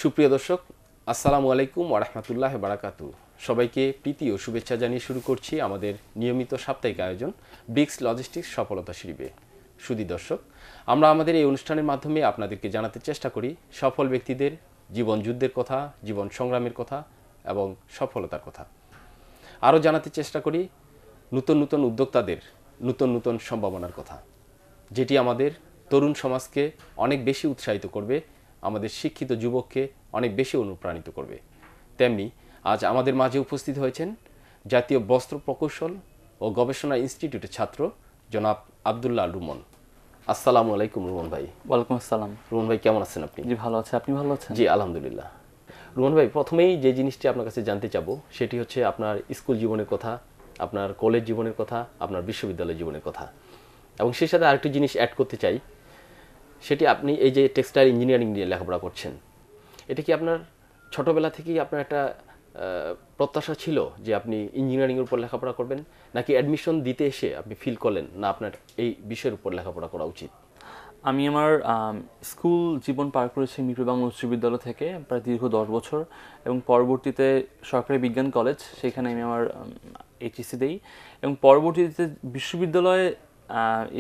সুপ্রিয় দর্শক, আসসালামু আলাইকুম ওয়া রাহমাতুল্লাহি ওয়া বারাকাতুহু। সবাইকে প্রীতি ও শুভেচ্ছা জানিয়ে শুরু করছি আমাদের নিয়মিত সাপ্তাহিক আয়োজন ব্রিক্স লজিস্টিক্স সফলতা সিঁড়ি। সুধী দর্শক, আমরা আমাদের এই অনুষ্ঠানের মাধ্যমে আপনাদেরকে জানাতে চেষ্টা করি সফল ব্যক্তিদের জীবন যুদ্ধের কথা, জীবন সংগ্রামের কথা এবং সফলতার কথা। আরও জানাতে চেষ্টা করি নতুন নতুন উদ্যোক্তাদের নতুন নতুন সম্ভাবনার কথা, যেটি আমাদের তরুণ সমাজকে অনেক বেশি উৎসাহিত করবে, আমাদের শিক্ষিত যুবককে অনেক বেশি অনুপ্রাণিত করবে। তেমনি আজ আমাদের মাঝে উপস্থিত হয়েছেন জাতীয় বস্ত্র প্রকৌশল ও গবেষণা ইনস্টিটিউটের ছাত্র জনাব আব্দুল্লাহ রুমন। আসসালামু আলাইকুম রুমন ভাই। ওয়ালাইকুম আসসালাম। রুমন ভাই কেমন আছেন আপনি? জি ভালো আছি, আপনি ভালো আছেন? জি আলহামদুলিল্লাহ। রুমন ভাই, প্রথমেই যে জিনিসটি আপনার কাছে জানতে চাবো সেটি হচ্ছে আপনার স্কুল জীবনের কথা, আপনার কলেজ জীবনের কথা, আপনার বিশ্ববিদ্যালয় জীবনের কথা, এবং সেই সাথে আরেকটি জিনিস অ্যাড করতে চাই, সেটি আপনি এই যে টেক্সটাইল ইঞ্জিনিয়ারিং নিয়ে লেখাপড়া করছেন, এটা কি আপনার ছোটোবেলা থেকেই আপনার একটা প্রত্যাশা ছিল যে আপনি ইঞ্জিনিয়ারিংয়ের উপর লেখাপড়া করবেন, নাকি অ্যাডমিশন দিতে এসে আপনি ফিল করলেন না আপনার এই বিষয়ের উপর লেখাপড়া করা উচিত? আমি আমার স্কুল জীবন পার করেছি মিরপুর বাংলা উচ্চ বিদ্যালয় থেকে প্রায় দীর্ঘ 10 বছর, এবং পরবর্তীতে সরকারি বিজ্ঞান কলেজ, সেখানে আমি আমার এইচএসসি দেই, এবং পরবর্তীতে বিশ্ববিদ্যালয়ে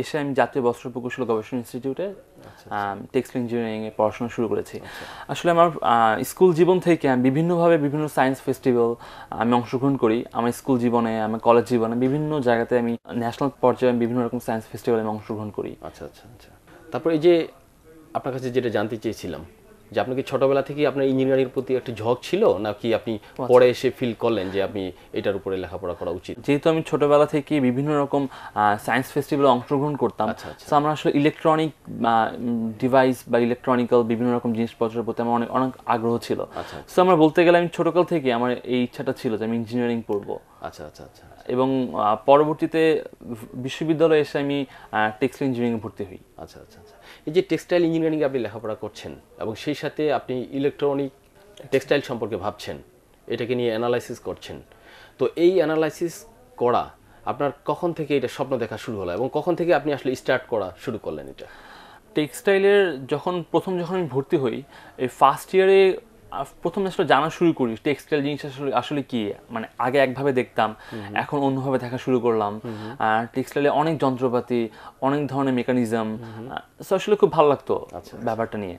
এসে আমি জাতীয় বস্ত্র প্রকৌশল গবেষণা ইনস্টিটিউটে টেক্সটাইল ইঞ্জিনিয়ারিংয়ে পড়াশোনা শুরু করেছি। আসলে আমার স্কুল জীবন থেকে আমি বিভিন্নভাবে বিভিন্ন সায়েন্স ফেস্টিভ্যাল আমি অংশগ্রহণ করি। আমার স্কুল জীবনে, আমার কলেজ জীবনে বিভিন্ন জায়গাতে আমি ন্যাশনাল পর্যায়ে বিভিন্ন রকম সায়েন্স ফেস্টিভ্যালে আমি অংশগ্রহণ করি। আচ্ছা আচ্ছা আচ্ছা। তারপর এই যে আপনার কাছে যেটা জানতে চেয়েছিলাম, যে আপনাকে ছোটবেলা থেকেই আপনার ইঞ্জিনিয়ারিংয়ের প্রতি একটা ঝোঁক ছিল, নাকি আপনি পরে এসে ফিল করলেন যে আপনি এটার উপরে লেখাপড়া করা উচিত? যেহেতু আমি ছোটবেলা থেকে বিভিন্ন রকম সায়েন্স ফেস্টিভ্যালে অংশগ্রহণ করতাম, তো আমরা আসলে ইলেকট্রনিক ডিভাইস বা ইলেকট্রনিক্যাল বিভিন্ন রকম জিনিসপত্রের প্রতি আমার অনেক অনেক আগ্রহ ছিল। তো আমরা বলতে গেলে আমি ছোটকাল থেকে আমার এই ইচ্ছাটা ছিল যে আমি ইঞ্জিনিয়ারিং পড়বো। আচ্ছা আচ্ছা আচ্ছা। এবং পরবর্তীতে বিশ্ববিদ্যালয়ে এসে আমি টেক্সটাইল ইঞ্জিনিয়ারিং ভর্তি হই। আচ্ছা আচ্ছা আচ্ছা। এই যে টেক্সটাইল ইঞ্জিনিয়ারিং আপনি লেখাপড়া করছেন এবং সেই সাথে আপনি ইলেকট্রনিক টেক্সটাইল সম্পর্কে ভাবছেন, এটাকে নিয়ে অ্যানালাইসিস করছেন, তো এই অ্যানালাইসিস করা আপনার কখন থেকে এটা স্বপ্ন দেখা শুরু হলো এবং কখন থেকে আপনি আসলে স্টার্ট করা শুরু করলেন এটা? টেক্সটাইলের যখন আমি ভর্তি হই, এই ফার্স্ট ইয়ারে প্রথম আসলে জানা শুরু করি টেক্সটাইল জিনিস আসলে কি, মানে আগে একভাবে দেখতাম, এখন অন্যভাবে দেখা শুরু করলাম। টেক্সটাইলে অনেক যন্ত্রপাতি, অনেক ধরনের মেকানিজম, আসলে খুব ভালো লাগতো ব্যাপারটা নিয়ে।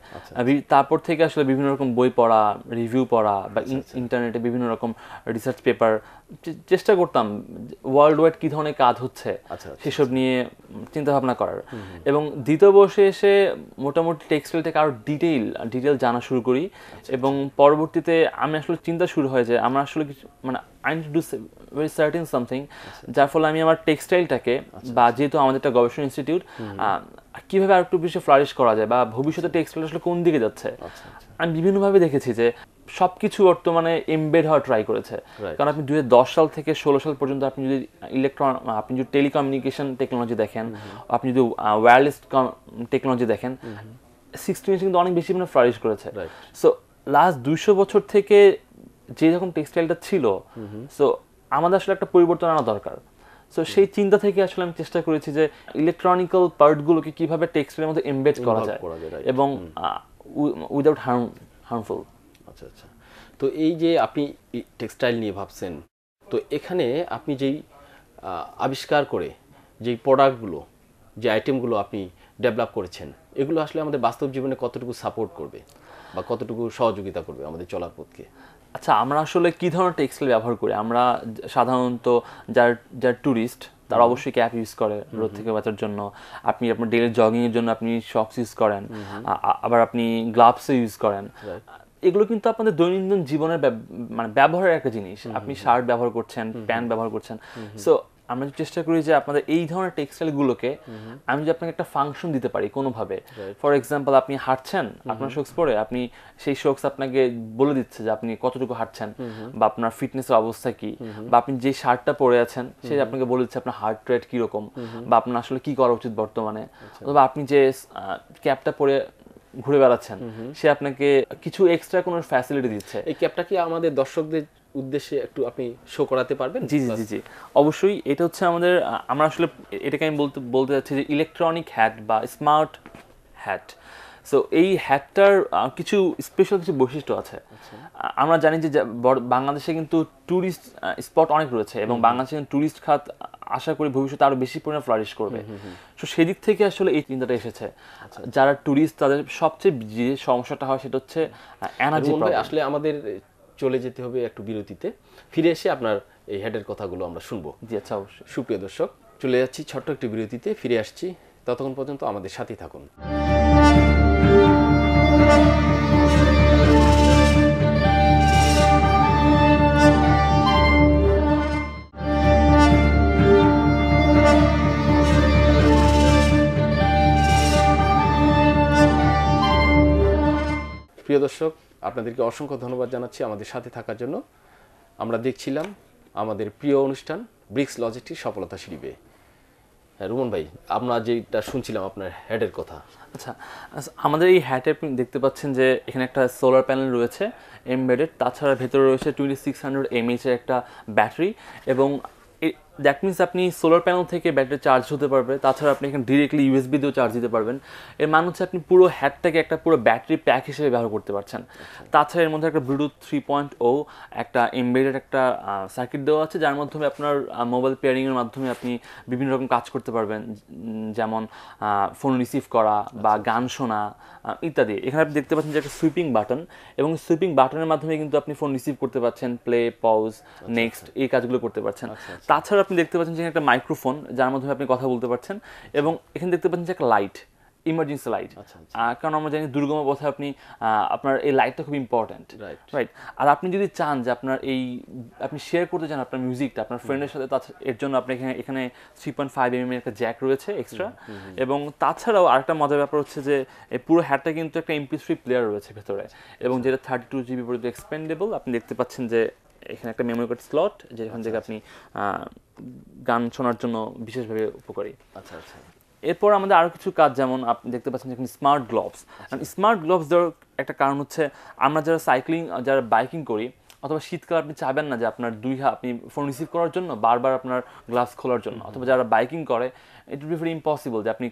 তারপর থেকে আসলে বিভিন্ন রকম বই পড়া, রিভিউ পড়া, বা ইন্টারনেটে বিভিন্ন রকম রিসার্চ পেপার চেষ্টা করতাম ওয়ার্ল্ড ওয়াইড কী ধরনের কাজ হচ্ছে সেসব নিয়ে চিন্তা ভাবনা করার। এবং দ্বিতীয় বর্ষে এসে মোটামুটি টেক্সটাইল থেকে আরও ডিটেল জানা শুরু করি, এবং পরবর্তীতে আমি আসলে চিন্তা শুরু হয় যে আমরা আসলে মানে I need to do very certain something, যার ফলে আমি আমার টেক্সটাইলটাকে, বা যেহেতু আমাদের একটা গবেষণা ইনস্টিটিউট, কীভাবে আর একটু বেশি ফ্লারিশ করা যায়, বা ভবিষ্যতে টেক্সটাইল আসলে কোন দিকে যাচ্ছে। আমি বিভিন্নভাবে দেখেছি যে সব কিছু বর্তমানে এমবেড হওয়া ট্রাই করেছে। কারণ আপনি 2010 সাল থেকে 16 সাল পর্যন্ত আপনি যদি আপনি যদি টেলিকমিউনিকেশন টেকনোলজি দেখেন, আপনি যদি ওয়্যারলেস টেকনোলজি দেখেন, 16 কিন্তু অনেক বেশি মানে ফ্লারিশ করেছে। সো লাস্ট 200 বছর থেকে যে রকম টেক্সটাইলটা ছিল, সো আমাদের আসলে একটা পরিবর্তন আনা দরকার। সো সেই চিন্তা থেকে আসলে আমি চেষ্টা করেছি যে ইলেকট্রনিক্যাল পার্টগুলোকে কিভাবে টেক্সটাইলের মধ্যে এমবেড করা যায় এবং উইদাউট হার্মফুল। আচ্ছা আচ্ছা। তো এই যে আপনি টেক্সটাইল নিয়ে ভাবছেন, তো এখানে আপনি যেই আবিষ্কার করে যেই প্রোডাক্টগুলো, যে আইটেমগুলো আপনি ডেভেলপ করেছেন, এগুলো আসলে আমাদের বাস্তব জীবনে কতটুকু সাপোর্ট করবে বা কতটুকু সহযোগিতা করবে আমাদের চলার পথকে? আচ্ছা, আমরা আসলে কী ধরনের টেক্সটাইল ব্যবহার করি? আমরা সাধারণত যার ট্যুরিস্ট, তারা অবশ্যই ক্যাপ ইউজ করে রোদ থেকে বাঁচার জন্য। আপনি আপনার ডেইলি জগিংয়ের জন্য আপনি শক্স ইউজ করেন, আবার আপনি গ্লাভসও ইউজ করেন। এগুলো কিন্তু আপনাদের দৈনন্দিন জীবনের মানে ব্যবহারের একটা জিনিস। আপনি শার্ট ব্যবহার করছেন, প্যান্ট ব্যবহার করছেন। সো আমরা চেষ্টা করি যে আপনাদের এই ধরনের টেক্সটাইলগুলোকে আমি যদি আপনাকে একটা ফাংশন দিতে পারি কোনোভাবে। ফর এক্সাম্পল, আপনি হাঁটছেন, আপনার শোক্স পরে, আপনি সেই শোক্স আপনাকে বলে দিচ্ছে যে আপনি কতটুকু হাঁটছেন, বা আপনার ফিটনেসের অবস্থা কি, বা আপনি যে শার্টটা পরে আছেন সে আপনাকে বলে দিচ্ছে আপনার হার্ট রেট কীরকম, বা আপনার আসলে কী করা উচিত বর্তমানে। অথবা আপনি যে ক্যাপটা পরে ঘুরে বেড়াচ্ছেন, সে আপনাকে কিছু এক্সট্রা কোনো ফ্যাসিলিটি দিচ্ছে। এই ক্যাপটা কি আমাদের দর্শকদের উদ্দেশ্যে একটু আপনি শো করাতে পারবেন? জি জি জি জি অবশ্যই। এটা হচ্ছে আমরা আসলে এটাকে আমি বলতে যাচ্ছি যে ইলেকট্রনিক হ্যাট বা স্মার্ট হ্যাট। সো এই হ্যাটটার কিছু স্পেশাল কিছু বৈশিষ্ট্য আছে। আমরা জানি যে বাংলাদেশে কিন্তু ট্যুরিস্ট স্পট অনেক রয়েছে এবং বাংলাদেশে ট্যুরিস্ট খাত আশা করি ভবিষ্যতে আরো বেশি পরিমাণে ফ্লারিশ করবে। তো সেদিক থেকে আসলে এই চিন্তাটা এসেছে। যারা ট্যুরিস্ট তাদের সবচেয়ে যে সমস্যাটা হয় সেটা হচ্ছে এনার্জি প্রবলেম। আসলে আমাদের চলে যেতে হবে একটু বিরতিতে, ফিরে এসে আপনার এই হেডের কথাগুলো আমরা শুনবো। জি আচ্ছা, অবশ্যই। সুপ্রিয় দর্শক, চলে যাচ্ছি ছোট্ট একটি বিরতিতে, ফিরে আসছি, ততক্ষণ পর্যন্ত আমাদের সাথেই থাকুন। প্রিয় দর্শক, আপনাদেরকে অসংখ্য ধন্যবাদ জানাচ্ছি আমাদের সাথে থাকার জন্য। আমরা দেখছিলাম আমাদের প্রিয় অনুষ্ঠান ব্রিক্স লজিস্টিক্স সফলতা সিঁড়ি। রুমন ভাই, আমরা যেটা শুনছিলাম আপনার হেডের কথা। আচ্ছা, আমাদের এই হ্যাটে আপনি দেখতে পাচ্ছেন যে এখানে একটা সোলার প্যানেল রয়েছে এমবেডেড, তাছাড়া ভেতরে রয়েছে 2600 mAh এর একটা ব্যাটারি, এবং দ্যাট মিনস আপনি সোলার প্যানেল থেকে ব্যাটারি চার্জ হতে পারবে। তাছাড়া আপনি এখানে ডিরেক্টলি ইউএসবি দিয়েও চার্জ দিতে পারবেন। এর মানে হচ্ছে আপনি পুরো হ্যাটটাকে একটা পুরো ব্যাটারি প্যাক হিসেবে ব্যবহার করতে পারছেন। তাছাড়া এর মধ্যে একটা ব্লুটুথ 3.0 একটা এমবেডেড একটা সার্কিট দেওয়া আছে, যার মাধ্যমে আপনার মোবাইল পেয়ারিংয়ের মাধ্যমে আপনি বিভিন্ন রকম কাজ করতে পারবেন, যেমন ফোন রিসিভ করা বা গান শোনা ইত্যাদি। এখানে আপনি দেখতে পাচ্ছেন যে একটা সুইপিং বাটন, এবং সুইপিং বাটনের মাধ্যমে কিন্তু আপনি ফোন রিসিভ করতে পারছেন, প্লে, পজ, নেক্সট এই কাজগুলো করতে পারছেন। তাছাড়া আপনি দেখতে পাচ্ছেন যে একটা মাইক্রোফোন, যার মাধ্যমে আপনি কথা বলতে পারছেন, এবং এখানে দেখতে পাচ্ছেন যে একটা লাইট, ইমার্জেন্সি লাইট। কারণ আমরা জানি দুর্গম পথে আপনি আপনার এই লাইটটা খুব ইম্পর্টেন্ট, রাইট? আর আপনি যদি চান যে আপনার আপনি শেয়ার করতে চান আপনার মিউজিকটা আপনার ফ্রেন্ডের সাথে, এর জন্য আপনি এখানে 3.5 mm একটা জ্যাক রয়েছে এক্সট্রা। এবং তাছাড়াও আরেকটা মজার ব্যাপার হচ্ছে যে এই পুরো হ্যাটটা কিন্তু একটা MP3 প্লেয়ার রয়েছে ভেতরে, এবং যেটা 32 GB পর্যন্ত এক্সপেন্ডেবল। আপনি দেখতে পাচ্ছেন যে এখানে একটা মেমোরি কার্ড স্লট, যেখান থেকে আপনি গান শোনার জন্য বিশেষভাবে উপকারী। আচ্ছা আচ্ছা। এরপর আমাদের আরও কিছু কাজ, যেমন আপনি দেখতে পাচ্ছেন এখানে স্মার্ট গ্লোভস। স্মার্ট গ্লোভস দেওয়ার একটা কারণ হচ্ছে আমরা যারা সাইক্লিং, যারা বাইকিং করি, অথবা শীতকাল আপনি চাইবেন না যে আপনার আপনি ফোন রিসিভ করার জন্য বারবার আপনার গ্লাভস খোলার জন্য, অথবা যারা বাইকিং করে it will be very impossible যে আপনি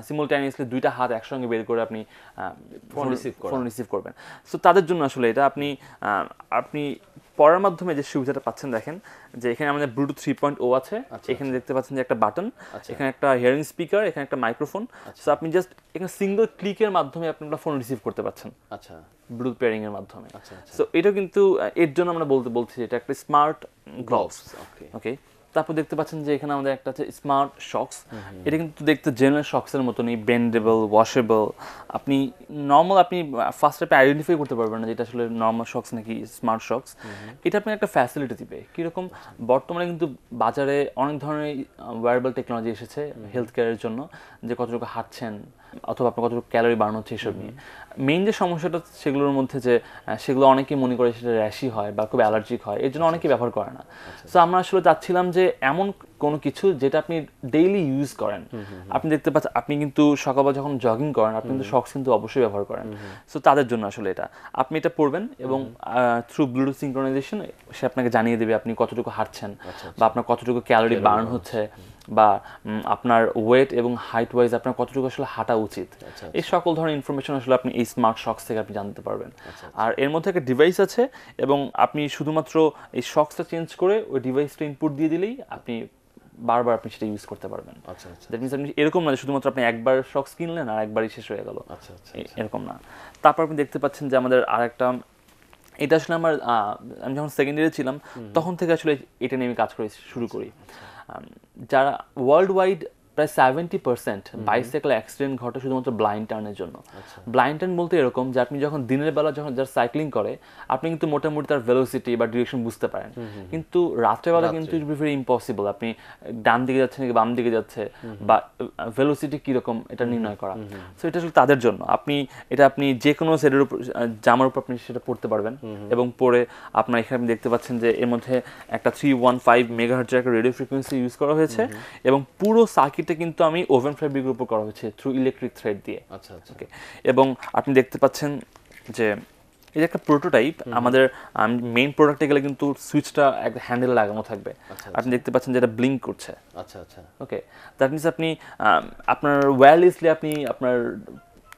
সিমultaneously দুইটা হাত একসঙ্গে বের করে আপনি ফোন রিসিভ করবেন। সো তাদের জন্য আসলে এটা আপনি পড়ার মাধ্যমে যে সুবিধাটা পাচ্ছেন, দেখেন যে এখানে আমাদের ব্লুটুথ 3.0 আছে, এখানে দেখতে পাচ্ছেন যে একটা বাটন, এখানে একটা হিয়ারিং স্পিকার, এখানে একটা মাইক্রোফোন। সো আপনি জাস্ট এখানে সিঙ্গল ক্লিকের মাধ্যমে আপনি ফোন রিসিভ করতে পারছেন, আচ্ছা, ব্লুটুথ পেয়ারিং এর মাধ্যমে। সো এটা কিন্তু এর জন্য আমরা বলছি এটা একটা স্মার্ট গ্লোভস। ওকে, তারপর দেখতে পাচ্ছেন যে এখানে আমাদের একটা আছে স্মার্ট শক্স। এটা কিন্তু দেখতে জেনারেল শক্সের মতনই, বেন্ডেবল, ওয়াশেবল। আপনি নর্মাল আপনি ফার্স্ট আপনি আইডেন্টিফাই করতে পারবেন না যেটা আসলে নর্মাল শক্স নাকি স্মার্ট শক্স। এটা আপনাকে একটা ফ্যাসিলিটি দিবে। কীরকম, বর্তমানে কিন্তু বাজারে অনেক ধরনের ওয়্যারেবল টেকনোলজি এসেছে হেলথ কেয়ারের জন্য, যে কতটুকু হাঁটছেন অথবা আপনার কতটুকু ক্যালোরি বার্ন হচ্ছে এসব নিয়ে। মেইন যে সমস্যাটা সেগুলোর মধ্যে যে সেগুলো অনেকেই মনে করে সেটা র্যাশি হয় বা খুব অ্যালার্জিক হয়, এর জন্য অনেকেই ব্যবহার করে না। সো আমরা আসলে চাচ্ছিলাম যে এমন কোনো কিছু যেটা আপনি ডেইলি ইউজ করেন। আপনি দেখতে পাচ্ছেন আপনি কিন্তু সকালবেলা যখন জগিং করেন আপনি কিন্তু শক্স কিন্তু অবশ্যই ব্যবহার করেন। সো তাদের জন্য আসলে আপনি এটা পড়বেন, এবং থ্রু ব্লুটুথ সিনক্রোনাইজেশন সে আপনাকে জানিয়ে দেবে আপনি কতটুকু হাঁটছেন, বা আপনার কতটুকু ক্যালোরি বার্ন হচ্ছে, বা আপনার ওয়েট এবং হাইট ওয়াইজ আপনার কতটুকু আসলে হাঁটা উচিত। এই সকল ধরনের ইনফরমেশন আসলে আপনি এই স্মার্ট শক্স থেকে আপনি জানতে পারবেন। আর এর মধ্যে একটা ডিভাইস আছে, এবং আপনি শুধুমাত্র এই শক্সটা চেঞ্জ করে ওই ডিভাইসটা ইনপুট দিয়ে দিলেই আপনি বারবার আপনি সেটা ইউজ করতে পারবেন। দ্যাট মিনস আপনি এরকম না যে শুধুমাত্র আপনি একবার শক্স কিনলেন আর একবারই শেষ হয়ে গেল, এরকম না। তারপর আপনি দেখতে পাচ্ছেন যে আমাদের আরেকটা, এটা আসলে আমি যখন সেকেন্ড ইয়ারে ছিলাম তখন থেকে আসলে এটা নিয়ে আমি কাজ করে শুরু করি। যারা ওয়ার্ল্ড ওয়াইড প্রায় 70% বাইসাইকেল অ্যাক্সিডেন্ট ঘটে শুধুমাত্র ব্লাইন্ড টার্নের জন্য। ব্লাইন্ড টার্ন বলতে এরকম যে আপনি যখন দিনের বেলা যখন যারা সাইক্লিং করে আপনি কিন্তু মোটামুটি তার ভেলোসিটি বা ডিরেকশন বুঝতে পারেন, কিন্তু রাত্রেবেলা কিন্তু ইট বি ভেরি ইম্পসিবল আপনি ডান দিকে যাচ্ছে নাকি বাম দিকে যাচ্ছে বা ভেলোসিটি কীরকম এটা নির্ণয় করা। সো এটা আসলে তাদের জন্য আপনি যে কোনো সেটের উপর জামার উপর আপনি সেটা পড়তে পারবেন, এবং পরে আপনার এখানে দেখতে পাচ্ছেন যে এর মধ্যে একটা 315 মেগাহার্টজের একটা রেডিও ফ্রিকোয়েন্সি ইউজ করা হয়েছে, এবং পুরো সার্কিট কিন্তু আমি ওভেন ফ্যাব্রিকের উপর করা হয়েছে থ্রু ইলেকট্রিক থ্রেড দিয়ে। আচ্ছা আচ্ছা, ওকে। এবং আপনি দেখতে পাচ্ছেন যে এই যে একটা প্রোটোটাইপ, আমাদের মেইন প্রোডাক্টে গেলে কিন্তু সুইচটা একটা হ্যান্ডেল লাগানো থাকবে। আপনি দেখতে পাচ্ছেন যে এটা ব্লিঙ্ক করছে। আচ্ছা আচ্ছা, ওকে। দ্যাট মিনস আপনি আপনার ওয়্যারলেসলি আপনি আপনার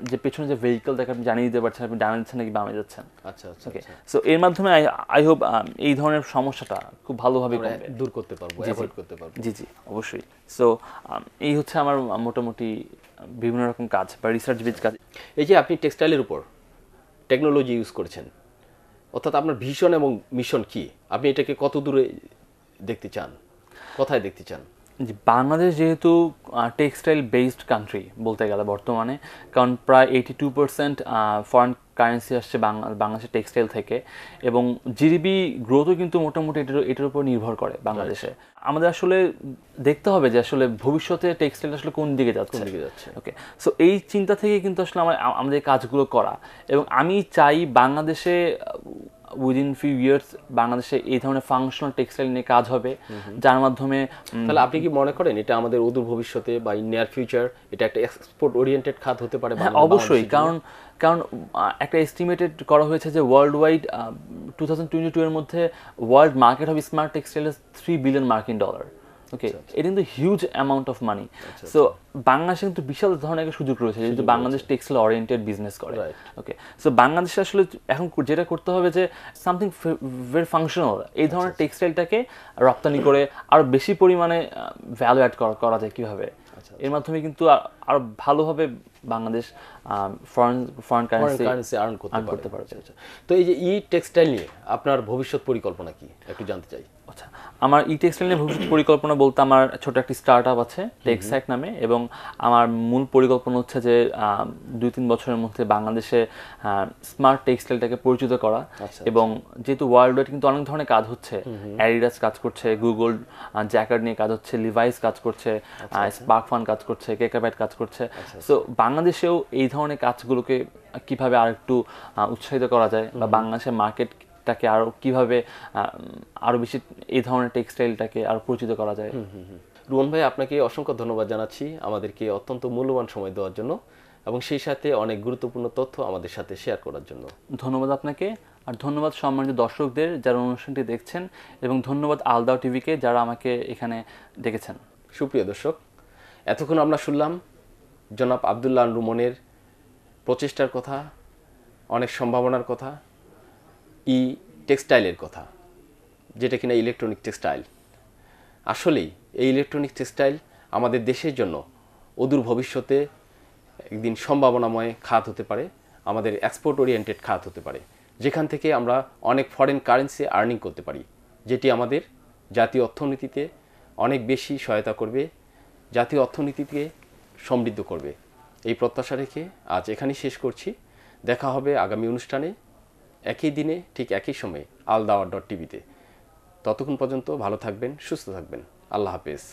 যে পেছনে যে ভেহিকল দেখে আপনি জানিয়ে দিতে পারছেন আপনি ডানে যাচ্ছেন নাকি বামে যাচ্ছেন। আচ্ছা আচ্ছা ওকে, সো এর মাধ্যমে আই হোপ এই ধরনের সমস্যাটা খুব ভালোভাবে কমবে। দূর করতে পারবো, অ্যাভয়েড করতে পারবো। জি জি অবশ্যই। সো এই হচ্ছে আমার মোটামুটি বিভিন্ন রকম কাজ বা রিসার্চ বেজ কাজ। এই যে আপনি টেক্সটাইলের উপর টেকনোলজি ইউজ করেছেন, অর্থাৎ আপনার ভিশন এবং মিশন কি? আপনি এটাকে কত দূরে দেখতে চান, কোথায় দেখতে চান? জি, বাংলাদেশ যেহেতু টেক্সটাইল বেসড কান্ট্রি বলতে গেলে বর্তমানে, কারণ প্রায় 82% ফরেন কারেন্সি আসছে বাংলাদেশের টেক্সটাইল থেকে, এবং জিডিপি গ্রোথও কিন্তু মোটামুটি এটার উপর নির্ভর করে বাংলাদেশে। আমাদের আসলে দেখতে হবে যে আসলে ভবিষ্যতে টেক্সটাইল আসলে কোন দিকে যাচ্ছে। ওকে, সো এই চিন্তা থেকে কিন্তু আসলে আমাদের কাজগুলো করা, এবং আমি চাই বাংলাদেশে উইদিন ফিউ ইয়ার্স বাংলাদেশে এই ধরনের ফাংশনাল টেক্সটাইল নিয়ে কাজ হবে, যার মাধ্যমে তাহলে আপনি কি মনে করেন এটা আমাদের অদূর ভবিষ্যতে বা ইন নিয়ার ফিউচার এটা একটা এক্সপোর্ট ওরিয়েন্টেড খাত হতে পারে? হ্যাঁ অবশ্যই, কারণ একটা এস্টিমেটেড করা হয়েছে যে ওয়ার্ল্ড ওয়াইড 2022 এর মধ্যে world market of smart textile $3 billion মার্কিন ডলার। ওকে, এটা কিন্তু huge amount of money. So বাংলাদেশে কিন্তু বিশাল ধরনের একটা সুযোগ রয়েছে যেহেতু বাংলাদেশ টেক্সটাইল ওরিয়েন্টেড বিজনেস করে। ওকে, সো বাংলাদেশে আসলে এখন যেটা করতে হবে যে সামথিং ভেরি ফাংশনাল, এই ধরনের টেক্সটাইলটাকে রপ্তানি করে আরো বেশি পরিমাণে ভ্যালু অ্যাড করা যায় কিভাবে, এর মাধ্যমে কিন্তু আরো ভালোভাবে বাংলাদেশ ফরেন কারেন্সি আর্ন করতে পারে। তো এই যে ই টেক্সটাইল নিয়ে আপনার ভবিষ্যৎ পরিকল্পনা কি একটু জানতে চাই। আচ্ছা, আমার ই টেক্সটাইল নিয়ে ভবিষ্যৎ পরিকল্পনা বলতে আমার ছোট একটি স্টার্ট আপ আছে টেক্সাক নামে, এবং আমার মূল পরিকল্পনা হচ্ছে যে 2-3 বছরের মধ্যে বাংলাদেশে স্মার্ট টেক্সটাইলটাকে পরিচিত করা। এবং যেহেতু ওয়ার্ল্ড ওয়াইড কিন্তু অনেক ধরনের কাজ হচ্ছে, অ্যাডিডাস কাজ করছে, গুগল জ্যাকার্ড নিয়ে কাজ হচ্ছে, লিভাইস কাজ করছে, স্পার্ক ফান কাজ করছে, কেকাপ্যাড কাজ করছে। সো বাংলাদেশেও এই ধরনের কাজগুলোকে কিভাবে আর একটু উৎসাহিত করা যায়, বা বাংলাদেশের মার্কেটটাকে আরো কিভাবে আরো বেশি এই ধরনের টেক্সটাইলটাকে আরো পরিচিত করা যায়। রুমন ভাই, আপনাকে অসংখ্য ধন্যবাদ জানাচ্ছি আমাদেরকে অত্যন্ত মূল্যবান সময় দেওয়ার জন্য, এবং সেই সাথে অনেক গুরুত্বপূর্ণ তথ্য আমাদের সাথে শেয়ার করার জন্য। ধন্যবাদ আপনাকে, আর ধন্যবাদ সম্মানিত দর্শকদের যারা অনুষ্ঠানটি দেখছেন, এবং ধন্যবাদ আলদাও টিভিকে যারা আমাকে এখানে ডেকেছেন। সুপ্রিয় দর্শক, এতক্ষণ আমরা শুনলাম জনাব আব্দুল্লাহ রুমনের প্রচেষ্টার কথা, অনেক সম্ভাবনার কথা, ই টেক্সটাইলের কথা, যেটা কিনা ইলেকট্রনিক টেক্সটাইল। আসলেই এই ইলেকট্রনিক টেক্সটাইল আমাদের দেশের জন্য অদূর ভবিষ্যতে একদিন সম্ভাবনাময় খাত হতে পারে, আমাদের এক্সপোর্ট ওরিয়েন্টেড খাত হতে পারে, যেখান থেকে আমরা অনেক ফরেন কারেন্সি আর্নিং করতে পারি, যেটি আমাদের জাতীয় অর্থনীতিতে অনেক বেশি সহায়তা করবে, জাতীয় অর্থনীতিকে সমৃদ্ধ করবে। এই প্রত্যাশা রেখে আজ এখানেই শেষ করছি। দেখা হবে আগামী অনুষ্ঠানে একই দিনে ঠিক একই সময়ে aldawa.tv-তে। ততক্ষণ পর্যন্ত ভালো থাকবেন, সুস্থ থাকবেন। আল্লাহ হাফেজ।